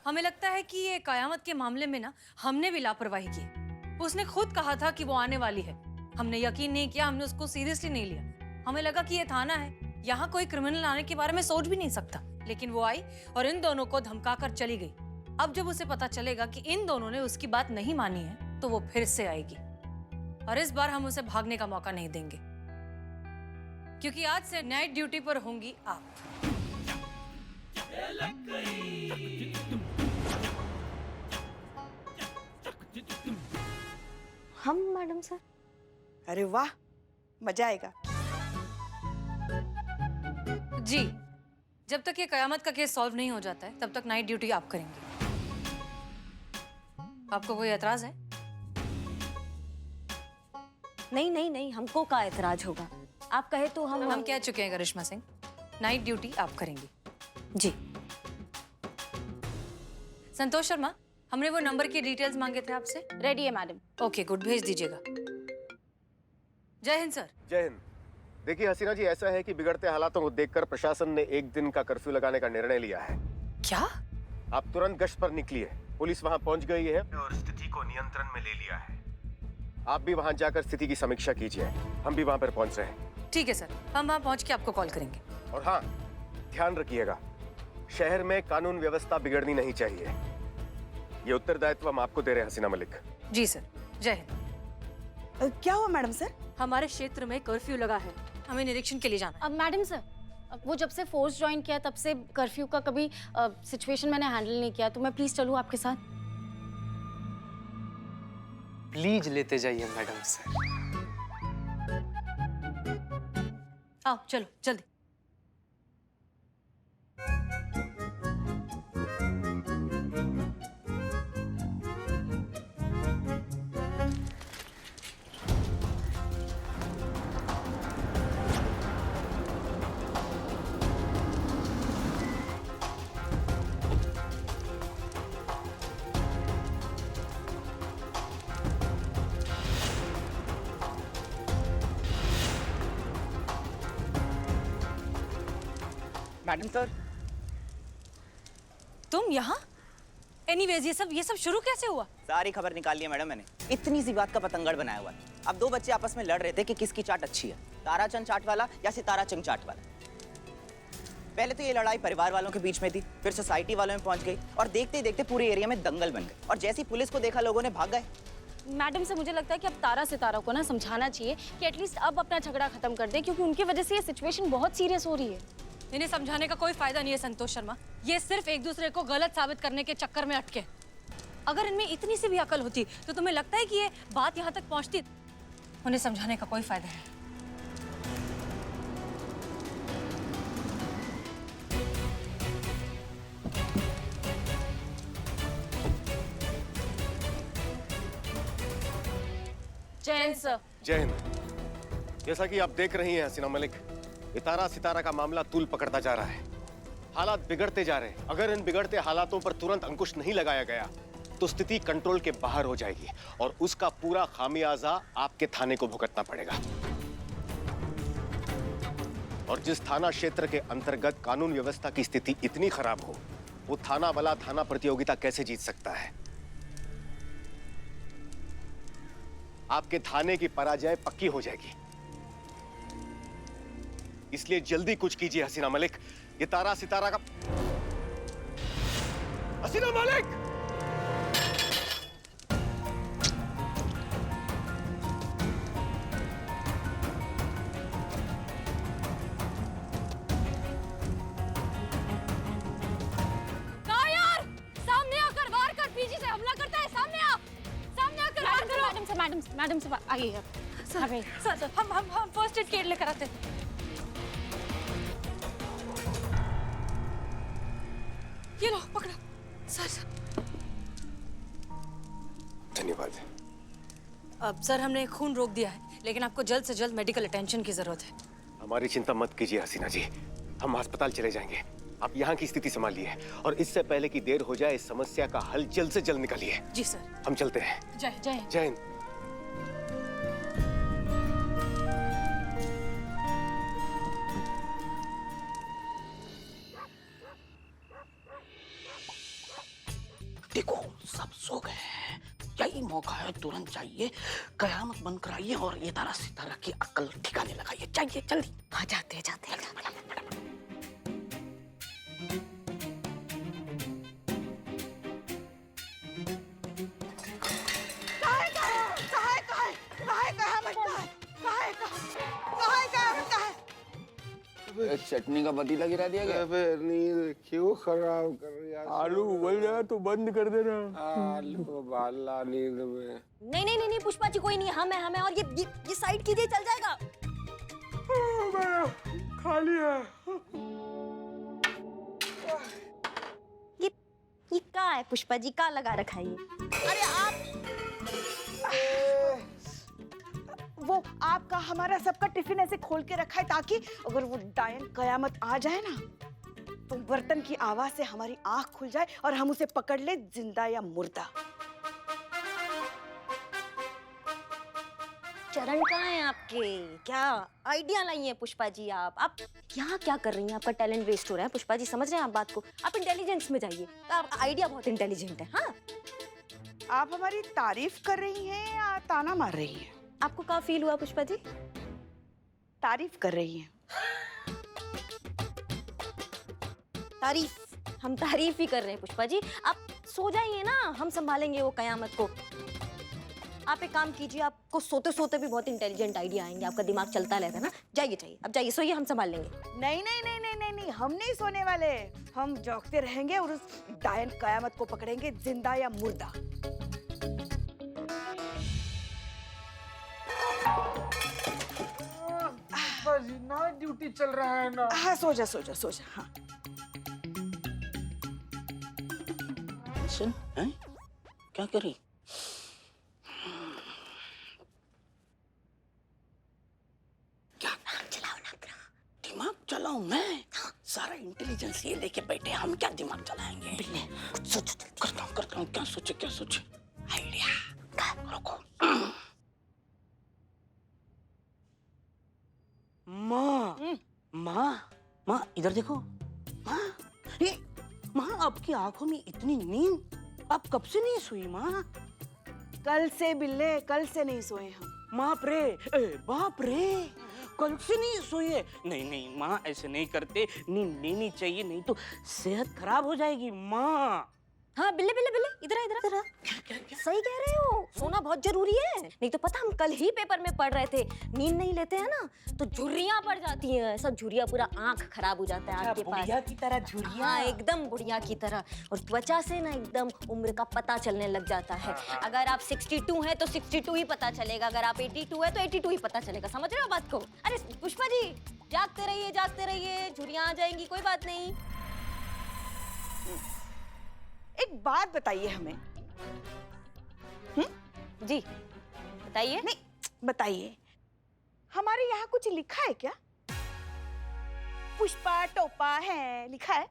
हमें लगता है कि ये कयामत के मामले में ना हमने भी लापरवाही की। उसने खुद कहा था कि वो आने वाली है। हमने यकीन नहीं किया, हमने उसको सीरियसली नहीं लिया। हमें लगा कि ये थाना है, यहाँ कोई क्रिमिनल आने के बारे में सोच भी नहीं सकता। लेकिन वो आई और इन दोनों को धमका कर चली गई। अब जब उसे पता चलेगा कि इन दोनों ने उसकी बात नहीं मानी है तो वो फिर से आएगी, और इस बार हम उसे भागने का मौका नहीं देंगे, क्योंकि आज से नाइट ड्यूटी पर होंगी आप। हम मैडम सर? अरे वाह, मजा आएगा। जी, जब तक ये कयामत का केस सॉल्व नहीं हो जाता है तब तक नाइट ड्यूटी आप करेंगे। आपको कोई एतराज है? नहीं नहीं नहीं, हमको का एतराज होगा। आप कहे तो हम कह चुके हैं करिश्मा सिंह, नाइट ड्यूटी आप करेंगी। जी। संतोष शर्मा, हमने वो नंबर की डिटेल्स मांगे थे आपसे। रेडी है मैडम। ओके गुड, भेज दीजिएगा। जय हिंद सर। जय हिंद। देखिए हसीना जी, ऐसा है कि बिगड़ते हालातों को देखकर प्रशासन ने 1 दिन का कर्फ्यू लगाने का निर्णय लिया है। क्या? आप तुरंत गश्त पर निकलिए। पुलिस वहां पहुंच गई है और स्थिति को नियंत्रण में ले लिया है। आप भी वहां जाकर स्थिति की समीक्षा कीजिए। हम भी वहां पर पहुंच रहे हैं। ठीक है सर, हम वहां पहुंच के आपको कॉल करेंगे। और हाँ, ध्यान रखिएगा, शहर में कानून व्यवस्था बिगड़नी नहीं चाहिए। ये उत्तरदायित्व हम आपको दे रहे हैं हसीना मलिक। जी सर, जय हिंद। क्या हुआ मैडम सर? हमारे क्षेत्र में कर्फ्यू लगा है, हमें निरीक्षण के लिए जाना है। अब मैडम सर, अब वो जब से फोर्स ज्वाइन किया तब से कर्फ्यू का कभी सिचुएशन मैंने हैंडल नहीं किया, तो मैं प्लीज चलूँ आपके साथ? प्लीज लेते जाइए मैडम सर। आओ चलो जल्दी। मैडम सर, तुम यहाँ? एनीवेज, ये सब शुरू कैसे हुआ? सारी खबर निकाल ली है मैडम मैंने। इतनी सी बात का पतंगड़ बनाया हुआ है। अब 2 बच्चे आपस में लड़ रहे थे कि किसकी चाट अच्छी है, ताराचंद चाट वाला या सितारा चंद चाट वाला। पहले तो ये लड़ाई परिवार वालों के बीच में थी, फिर सोसाइटी वालों में पहुंच गई और देखते ही देखते पूरे एरिया में दंगल बन गए। और जैसी पुलिस को देखा लोगों ने भाग गए। मैडम से मुझे लगता है कि अब तारा सितारा को ना समझाना चाहिए कि एटलीस्ट अब अपना झगड़ा खत्म कर दे, क्योंकि उनकी वजह से ये सिचुएशन बहुत सीरियस हो रही है। इन्हें समझाने का कोई फायदा नहीं है संतोष शर्मा, ये सिर्फ एक दूसरे को गलत साबित करने के चक्कर में अटके। अगर इनमें इतनी सी भी अकल होती तो तुम्हें लगता है कि ये बात यहाँ तक पहुँचती? उन्हें समझाने का कोई फायदा नहीं। जय हिंद सर। जय हिंद। जैसा कि आप देख रही हैं हसीना मलिक, ये तारा सितारा का मामला तूल पकड़ता जा रहा है। हालात बिगड़ते जा रहे हैं। अगर इन बिगड़ते हालातों पर तुरंत अंकुश नहीं लगाया गया तो स्थिति कंट्रोल के बाहर हो जाएगी और उसका पूरा खामियाजा आपके थाने को भुगतना पड़ेगा। और जिस थाना क्षेत्र के अंतर्गत कानून व्यवस्था की स्थिति इतनी खराब हो, वो थाना वाला थाना प्रतियोगिता कैसे जीत सकता है? आपके थाने की पराजय पक्की हो जाएगी। इसलिए जल्दी कुछ कीजिए हसीना मलिक। ये तारा सितारा का... हसीना मलिक! कहा यार, सामने आकर वार कर, पीछे से हमला करता है। सामने आ, सामने आकर वार करो। मैडम से आइए आप। सर, हम फर्स्ट एड किट लेकर आते हैं। ये लो पकड़ो। सर धन्यवाद। अब सर हमने खून रोक दिया है, लेकिन आपको जल्द से जल्द मेडिकल अटेंशन की जरूरत है। हमारी चिंता मत कीजिए हसीना जी, हम अस्पताल चले जाएंगे। आप यहाँ की स्थिति संभालिए और इससे पहले कि देर हो जाए इस समस्या का हल जल्द से जल्द निकालिए। जी सर। हम चलते हैं। जय जय जय हिंद। सो गए हैं। यही मौका है, तुरंत जाइए, कयामत बंद कराइए और ये तारा सितारा की अक्ल ठिकाने लगाइए। चाहिए जल्दी। हाँ जाते हैं जाते हैं। चटनी का पतीला गिरा दिया गया। नींद क्यों खराब कर रही है? आलू उबल जाए तो बंद कर देना। आलू उबाला नींद में। नहीं नहीं नहीं नहीं पुष्पा जी कोई नहीं, हमें और ये साइड कीजिए, चल जाएगा। खाली है। ये क्या है पुष्पा जी, क्या लगा रखा है ये? अरे आप वो आपका हमारा सबका टिफिन ऐसे खोल के रखा है ताकि अगर वो डायन कयामत आ जाए ना तो बर्तन की आवाज से हमारी आंख खुल जाए और हम उसे पकड़ ले जिंदा या मुर्दा। चरण कहाँ हैं आपके? क्या आइडिया लाई हैं पुष्पा जी आप क्या क्या कर रही हैं? आपका टैलेंट वेस्ट हो रहा है पुष्पा जी, समझ रहे हैं आप बात को? आप इंटेलिजेंस में जाइए, आपका आइडिया बहुत इंटेलिजेंट है। हाँ आप हमारी तारीफ कर रही हैं या ताना मार रही हैं? आपको क्या फील हुआ पुष्पा जी? तारीफ कर रही हैं। तारीफ? हम तारीफ ही कर रहे हैं पुष्पा जी, आप सो जाइए ना, हम संभालेंगे वो कयामत को। आप एक काम कीजिए, आपको सोते सोते भी बहुत इंटेलिजेंट आइडिया आएंगे, आपका दिमाग चलता रहता है ना। जाइए जाइए, अब जाइए, सोइए, हम संभाल लेंगे। नहीं नहीं नहीं नहीं नहीं नहीं, हम नहीं सोने वाले, हम जागते रहेंगे और उस डायन कयामत को पकड़ेंगे जिंदा या मुर्दा। नाइट ड्यूटी चल रहा है ना। हाँ सो जा सो जा सो जा। हाँ सुन, हैं? क्या करी? क्या दिमाग चलाऊं मैं? सारा इंटेलिजेंस ये लेके बैठे, हम क्या दिमाग चलाएंगे? कुछ सोचो, करता हूँ। क्या सोचे? आइडिया। रुको। माँ, इधर देखो। माँ, आपकी आंखों में इतनी नींद, आप कब से नहीं सोई माँ? कल से बिल्ले, कल से नहीं सोए हम। बाप रे, कल से नहीं सोए? नहीं माँ, ऐसे नहीं करते, नींद लेनी चाहिए, नहीं तो सेहत खराब हो जाएगी माँ। हाँ बिल्ले, इधर सही कह रहे हो, सोना बहुत जरूरी है। नहीं तो पता, हम कल ही पेपर में पढ़ रहे थे, नींद नहीं लेते हैं ना तो झुर्रियां पड़ जाती हैं। ऐसा झुर्रियां, पूरा आंख खराब हो जाता है आपके पास। बुढ़िया की तरह झुर्रियां। हाँ एकदम बुढ़िया की तरह, और त्वचा से ना एकदम उम्र का पता चलने लग जाता है। अगर आप 62 हैं तो 62 ही पता चलेगा, अगर आप 82 है तो 82 ही पता चलेगा। समझ रहे हो बात को? अरे पुष्पा जी, जागते रहिए, झुर्रियां आ जाएंगी, कोई बात नहीं। एक बात बताइए हमें। जी बताइए। नहीं बताइए, हमारे यहाँ कुछ लिखा है क्या? पुष्पा टोपा है लिखा है?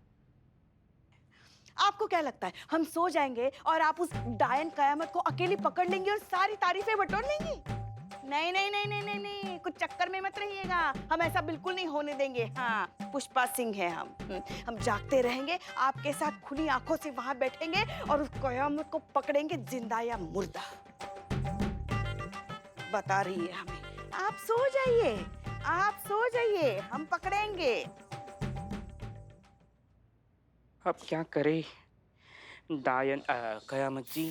आपको क्या लगता है हम सो जाएंगे और आप उस डायन कयामत को अकेली पकड़ लेंगी और सारी तारीफें बटोर लेंगी? नहीं नहीं नहीं नहीं नहीं नहीं, कुछ चक्कर में मत रहिएगा, हम ऐसा बिल्कुल नहीं होने देंगे। हाँ पुष्पा सिंह है हम जागते रहेंगे, आपके साथ खुली आंखों से वहां बैठेंगे और उस कयामत को पकड़ेंगे जिंदा या मुर्दा। बता रही है हमें। आप सो जाइए, हम पकड़ेंगे। अब क्या करे डायन कयामत जी?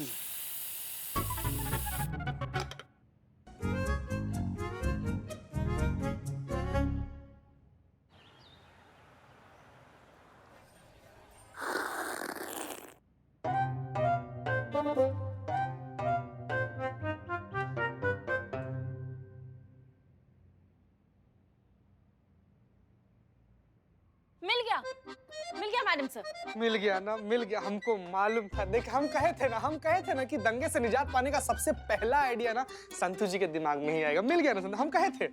मिल गया मैडम सर। मिल गया ना, मिल गया, हमको मालूम था। देख, हम कहे थे ना कि दंगे से निजात पाने का सबसे पहला आइडिया ना संतोष जी के दिमाग में ही आएगा। मिल गया ना, हम कहे थे।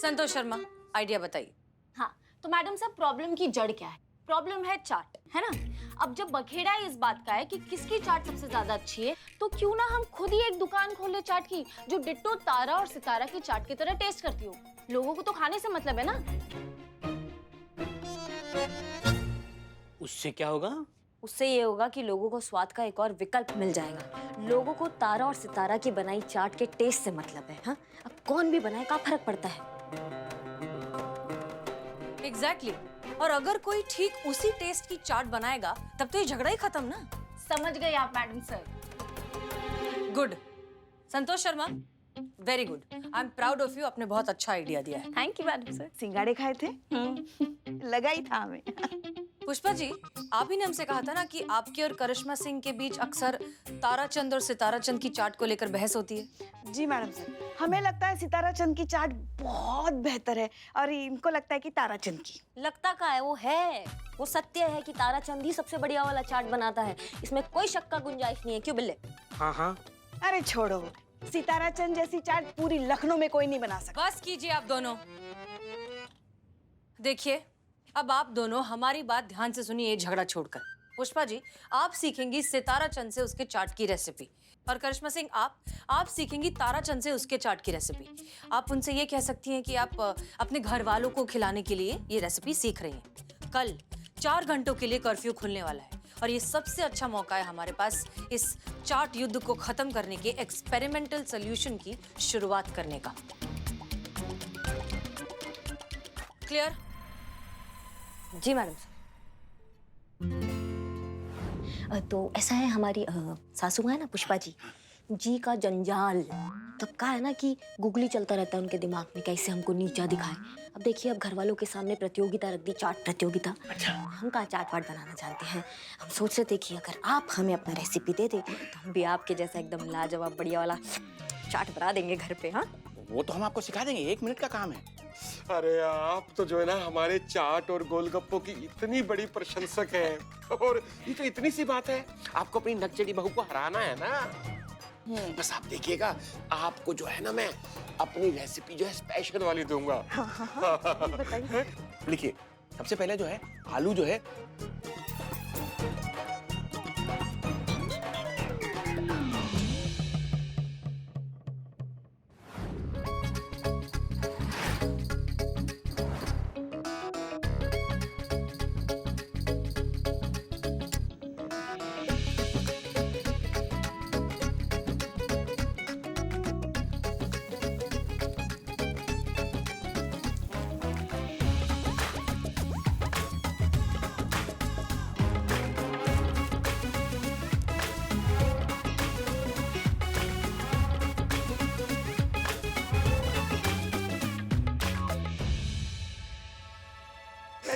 संतोष शर्मा, आइडिया बताइए। हाँ तो मैडम सर, प्रॉब्लम की जड़ क्या है? प्रॉब्लम है चाट, है ना? अब जब बखेड़ा इस बात का है कि किसकी चाट सबसे ज्यादा अच्छी है, तो क्यों ना हम खुद ही एक दुकान खोल ले चाट की, जो डिट्टो तारा और सितारा की चाट की तरह टेस्ट करती हो। लोगों को तो खाने से मतलब है ना। उससे क्या होगा? उससे ये होगा कि लोगों को स्वाद का एक और विकल्प मिल जाएगा। लोगों को तारा और सितारा की बनाई चाट के टेस्ट से मतलब है। हाँ, अब कौन भी बनाए क्या फर्क पड़ता है। एग्जैक्टली और अगर कोई ठीक उसी टेस्ट की चाट बनाएगा तब तो ये झगड़ा ही खत्म ना। समझ गए आप madam sir. Good. Santosh Sharma, very good. I am proud of you. आपने बहुत अच्छा आइडिया दिया है। Thank you madam sir. सिंगाड़े खाए थे? लगा ही था हमें। पुष्पा जी, आप ही ने हमसे कहा था ना कि आपके और करिश्मा सिंह के बीच अक्सर ताराचंद और सिताराचंद की चाट को लेकर बहस होती है। जी मैडम सर, हमें लगता है सितारा चंद की चाट बहुत बेहतर है और इनको लगता है कि तारा चंद की। लगता का है, वो है, वो सत्य है कि ताराचंद ही सबसे बढ़िया वाला चाट बनाता है। इसमें कोई शक का गुंजाइश नहीं है। क्यों बिल्ले? हाँ हाँ। अरे छोड़ो, सितारा चंद जैसी चाट पूरी लखनऊ में कोई नहीं बना सकता। बस कीजिए आप दोनों। देखिए, अब आप दोनों हमारी बात ध्यान से सुनिए, ये झगड़ा छोड़कर। पुष्पा जी, आप सीखेंगी सितारा चंद से उसके चाट की रेसिपी और करिश्मा सिंह आप सीखेंगी ताराचंद से उसके चाट की रेसिपी। आप उनसे ये कह सकती हैं कि आप अपने घर वालों को खिलाने के लिए ये रेसिपी सीख रही हैं। कल 4 घंटों के लिए कर्फ्यू खुलने वाला है और ये सबसे अच्छा मौका है हमारे पास इस चाट युद्ध को खत्म करने के एक्सपेरिमेंटल सॉल्यूशन की शुरुआत करने का। क्लियर? जी मैडम। तो ऐसा है, हमारी सासू माँ है ना पुष्पा जी का जंजाल तब का है ना कि गूगली चलता रहता है उनके दिमाग में, कैसे हमको नीचा दिखाए। अब देखिए, अब घर वालों के सामने प्रतियोगिता रख दी, चाट प्रतियोगिता। हम कहाँ चाट वाट बनाना जानते हैं। हम सोच रहे थे कि अगर आप हमें अपना रेसिपी दे दे तो हम भी आपके जैसा एकदम लाजवाब बढ़िया वाला चाट बना देंगे घर पे। हाँ, वो तो हम आपको सिखा देंगे, 1 मिनट का काम है। अरे आप तो जो है ना हमारे चाट और गोलगप्पों की इतनी बड़ी प्रशंसक हैं और ये तो इतनी सी बात है, आपको अपनी नकचड़ी बहू को हराना है ना। बस आप देखिएगा, आपको जो है ना मैं अपनी रेसिपी जो है स्पेशल वाली दूंगा। बताइए। देखिए, सबसे पहले जो है आलू जो है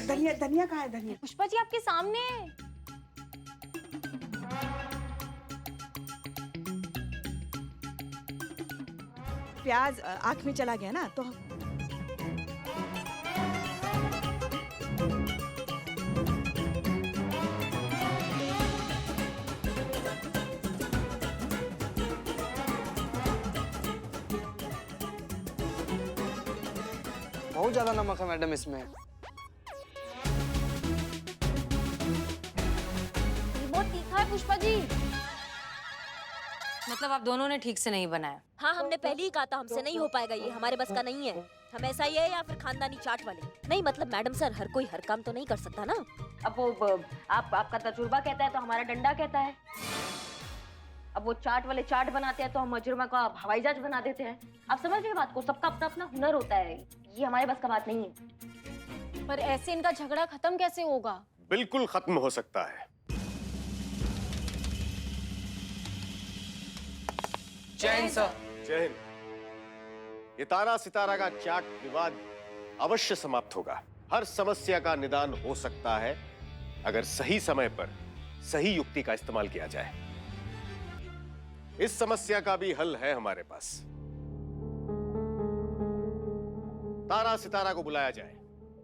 धनिया, धनिया कहाँ है? धनिया पुष्पा जी आपके सामने। प्याज आँख में चला गया ना तो बहुत ज्यादा नमक है मैडम इसमें। बहुत तीखा है पुष्पा जी। मतलब आप दोनों ने ठीक से नहीं बनाया। हाँ, हमने पहले ही कहा था हमसे नहीं हो पाएगा, ये हमारे बस का नहीं है। हम ऐसा ही है या फिर खानदानी चाट वाले नहीं। मतलब मैडम सर, हर कोई हर काम तो नहीं कर सकता ना। अब वो आपका तजुर्बा कहता है तो हमारा डंडा कहता है। अब वो चाट वाले चाट बनाते हैं तो हम मजुर्मा का हवाई जहाज बना देते हैं। आप समझ रहे बात को? सबका अपना अपना हुनर होता है, ये हमारे बस का बात नहीं है। पर ऐसे इनका झगड़ा खत्म कैसे होगा? बिल्कुल खत्म हो सकता है। जय हिंद सर। जय हिंद। ये तारा सितारा का चाट विवाद अवश्य समाप्त होगा। हर समस्या का निदान हो सकता है अगर सही समय पर सही युक्ति का इस्तेमाल किया जाए। इस समस्या का भी हल है हमारे पास। तारा सितारा को बुलाया जाए।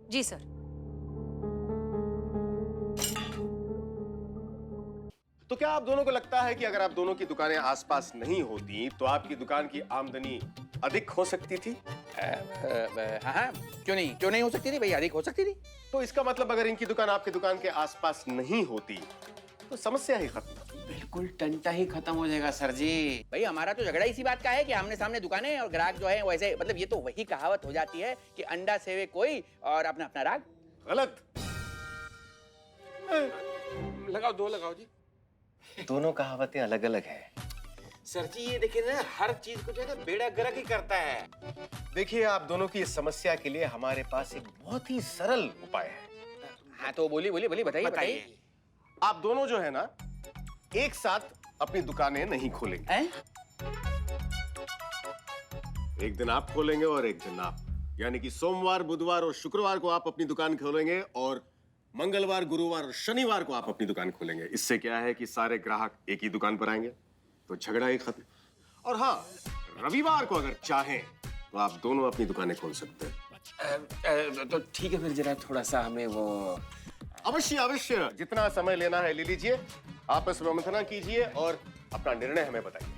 जी सर। तो क्या आप दोनों को लगता है कि अगर आप दोनों की दुकानें आसपास नहीं होती तो आपकी दुकान की आमदनी अधिक हो सकती थी? हाँ, क्यों नहीं हो सकती थी भाई, अधिक हो सकती थी। तो इसका मतलब अगर इनकी दुकान आपकी दुकान के आसपास नहीं होती तो समस्या ही खत्म। बिल्कुल टंटा ही खत्म हो जाएगा सर जी। भाई हमारा तो झगड़ा इसी बात का है कि आमने सामने दुकानें और ग्राहक जो है वैसे, मतलब ये तो वही कहावत हो जाती है कि अंडा सेवे कोई और अपना अपना राग। गलत। लगाओ, दो लगाओ जी। दोनों कहावतें अलग अलग हैं। सर जी ये देखिए ना, हर चीज को जो है ना बेड़ा गर्क ही करता है। देखिए, आप दोनों की इस समस्या के लिए हमारे पास एक बहुत ही सरल उपाय है। हाँ तो बोलिए बोलिए बोलिए, बताइए बताइए। बताइए। आप दोनों जो है ना, एक साथ अपनी दुकानें नहीं खोलेंगे। हैं? एक दिन आप खोलेंगे और एक दिन आप, यानी कि सोमवार, बुधवार और शुक्रवार को आप अपनी दुकान खोलेंगे और मंगलवार, गुरुवार और शनिवार को आप अपनी दुकान खोलेंगे। इससे क्या है कि सारे ग्राहक एक ही दुकान पर आएंगे, तो झगड़ा ही खत्म। और हाँ, रविवार को अगर चाहें तो आप दोनों अपनी दुकानें खोल सकते हैं। तो ठीक है, फिर जरा थोड़ा सा हमें वो। अवश्य अवश्य, जितना समय लेना है ले लीजिए, आपस में मंथना कीजिए और अपना निर्णय हमें बताइए।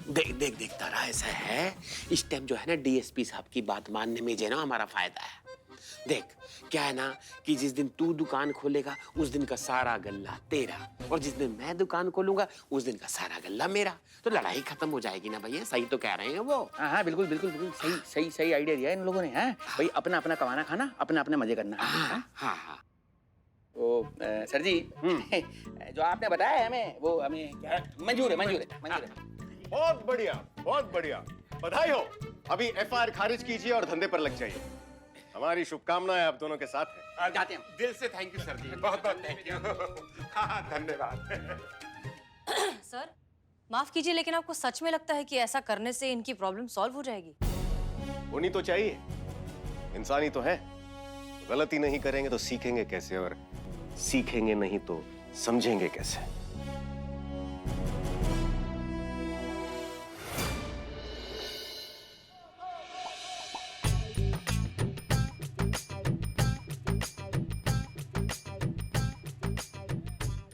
देख देख देख तारा, ऐसा है इस टाइम जो है ना डीएसपी साहब की बात मानने में जो है ना हमारा फायदा है। देख क्या है ना कि जिस दिन तू दुकान खोलेगा उस दिन का सारा गल्ला तेरा, और जिस दिन मैं दुकान खोलूंगा उस दिन का सारा गल्ला मेरा। तो लड़ाई खत्म हो जाएगी ना भैया, सही तो कह रहे हैं वो। हाँ हाँ बिल्कुल बिल्कुल बिल्कुल सही सही सही आइडिया दिया इन लोगों ने। हैं भाई, अपना अपना कमाना खाना, अपना अपना मजे करना। हाँ हाँ हाँ। तो सर जी जो आपने बताया है हमें, वो हमें क्या मंजूर है, मंजूर है, मंजूर है। बहुत बढ़िया, बहुत बढ़िया, बधाई हो। अभी एफआईआर खारिज कीजिए और धंधे पर लग जाइए। हमारी शुभकामनाएं आप दोनों के साथ हैं। और जाते हैं। दिल से थैंक यू सर जी, बहुत बहुत थैंक यू। हाँ धन्यवाद। सर, माफ कीजिए, लेकिन आपको सच में लगता है कि ऐसा करने से इनकी प्रॉब्लम सॉल्व हो जाएगी? होनी तो चाहिए, इंसान ही तो है। गलती नहीं करेंगे तो सीखेंगे कैसे, और सीखेंगे नहीं तो समझेंगे कैसे।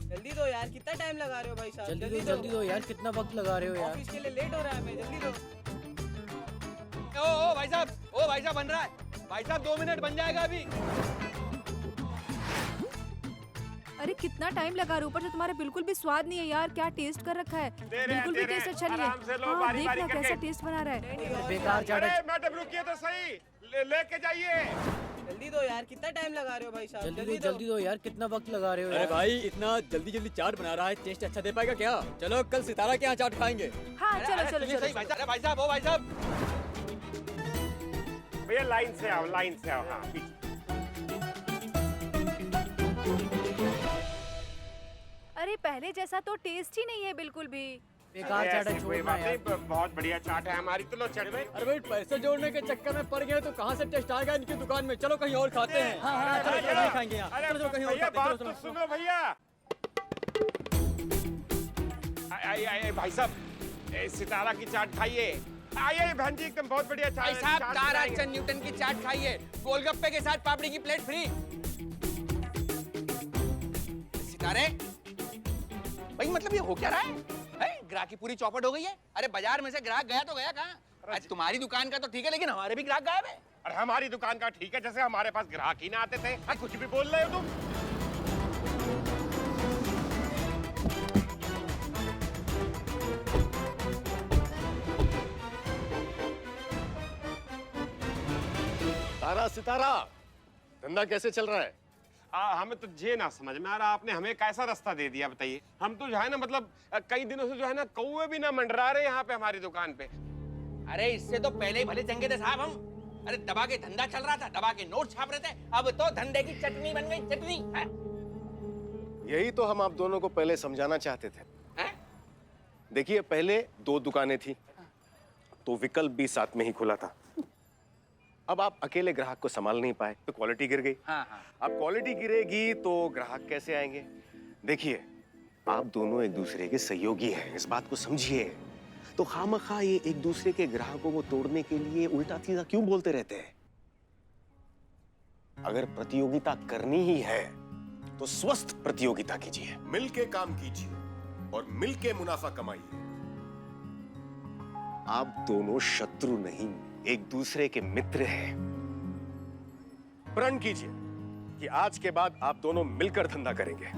जल्दी दो यार, कितना टाइम लगा रहे हो भाई साहब? जल्दी दो यार, कितना वक्त लगा रहे हो यार। ऑफिस के लिए लेट हो रहा है, मैं जल्दी दो। ओ भाई साहब, ओ भाई साहब बन रहा है। भाई साहब 2 मिनट बन जाएगा अभी। अरे कितना टाइम लगा रहे हो, ऊपर से तुम्हारे बिल्कुल भी स्वाद नहीं है यार। क्या टेस्ट कर रखा है, बिल्कुल भी टेस्ट अच्छा नहीं है। हाँ, देखना कैसा टेस्ट बना रहा है। बेकार चाट। मैडम रुकिए तो सही, लेके जाइए। जल्दी दो यार, कितना टाइम लगा रहे हो भाई साहब? जल्दी दो यार, कितना वक्त लगा रहे हो यार। अरे भाई, इतना जल्दी जल्दी चाट बना रहा है, टेस्ट अच्छा दे पाएगा क्या? चलो कल सितारा के यहाँ चाट खाएंगे। हाँ चलो चलो चलो। भाई साहब, ओ भाई साहब। भैया लाइन से आओ, लाइन से आओ। हाँ पीछे। अरे पहले जैसा तो टेस्ट ही नहीं है बिल्कुल भी। बेकार चाट है, छोड़ना यार। बहुत बढ़िया चाट है हमारी, तो लो चट भाई। अरे भाई, पैसे जोड़ने के चक्कर में पड़ गए तो कहाँ से टेस्ट आएगा इनकी दुकान में? चलो कहीं और खाते हैं। हाँ, चलो चलो नहीं खाएंगे यहाँ। चलो चलो कहीं और खाते हैं। चलो सुनो भैया। आइए भाई साहब, सितारा की चाट खाइए। आइए बहन जी, एकदम बहुत बढ़िया चाट। भाई साहब ताराचंद न्यूटन की चाट खाइए, गोलगप्पे के साथ पापड़ी की प्लेट फ्री। सितारे भाई, मतलब ये हो क्या रहा है? ग्राहक की पूरी चौपट हो गई है। अरे बाजार में से ग्राहक गया तो गया कहाँ? आज तुम्हारी दुकान का तो ठीक है, लेकिन हमारे भी ग्राहक गायब है। अरे हमारी दुकान का ठीक है, जैसे हमारे पास ग्राहक ही ना आते थे। कुछ भी बोल रहे हो तुम। तारा सितारा, धंधा कैसे चल रहा है? हमें तो ये ना समझ में आ रहा, आपने हमें कैसा रास्ता दे दिया बताइए। हम तो जो है ना, मतलब कई दिनों से जो है ना कौवे भी ना मंडरा रहे यहाँ पे हमारी दुकान पे। अरे इससे तो पहले ही भले चंगे थे साहब हम। अरे दबा के धंधा चल रहा था, दबा के नोट छाप रहे थे, अब तो धंधे की चटनी बन गई, चटनी है? यही तो हम आप दोनों को पहले समझाना चाहते थे। देखिए, पहले 2 दुकानें थी तो विकल्प भी साथ में ही खुला था। अब आप अकेले ग्राहक को संभाल नहीं पाए तो क्वालिटी गिर गई। अब क्वालिटी गिरेगी तो ग्राहक कैसे आएंगे? देखिए, आप दोनों एक दूसरे के सहयोगी हैं, इस बात को समझिए। तो खामखा ये एक दूसरे के ग्राहकों को तोड़ने के लिए उल्टा सीधा क्यों बोलते रहते हैं? अगर प्रतियोगिता करनी ही है तो स्वस्थ प्रतियोगिता कीजिए, मिलके काम कीजिए और मिलके मुनाफा कमाइए। आप दोनों शत्रु नहीं, एक दूसरे के मित्र हैं। प्रण कीजिए कि आज के बाद आप दोनों मिलकर धंधा करेंगे,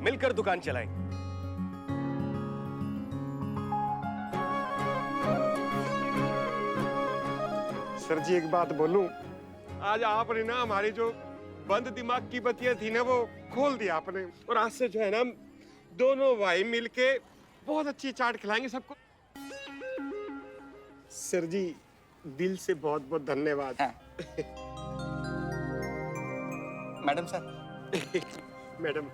मिलकर दुकान चलाएंगे। सर जी एक बात बोलूं, आज आपने ना हमारी जो बंद दिमाग की बत्तियां थी ना वो खोल दिया आपने। और आज से जो है ना दोनों भाई मिलके बहुत अच्छी चाट खिलाएंगे सबको। सर जी दिल से बहुत बहुत धन्यवाद। Madam sir. Madam.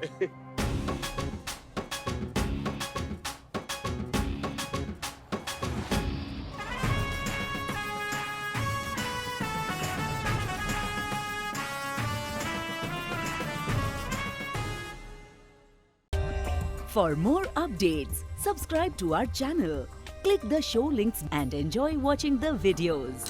For more updates, subscribe to our channel, click the show links and enjoy watching the videos.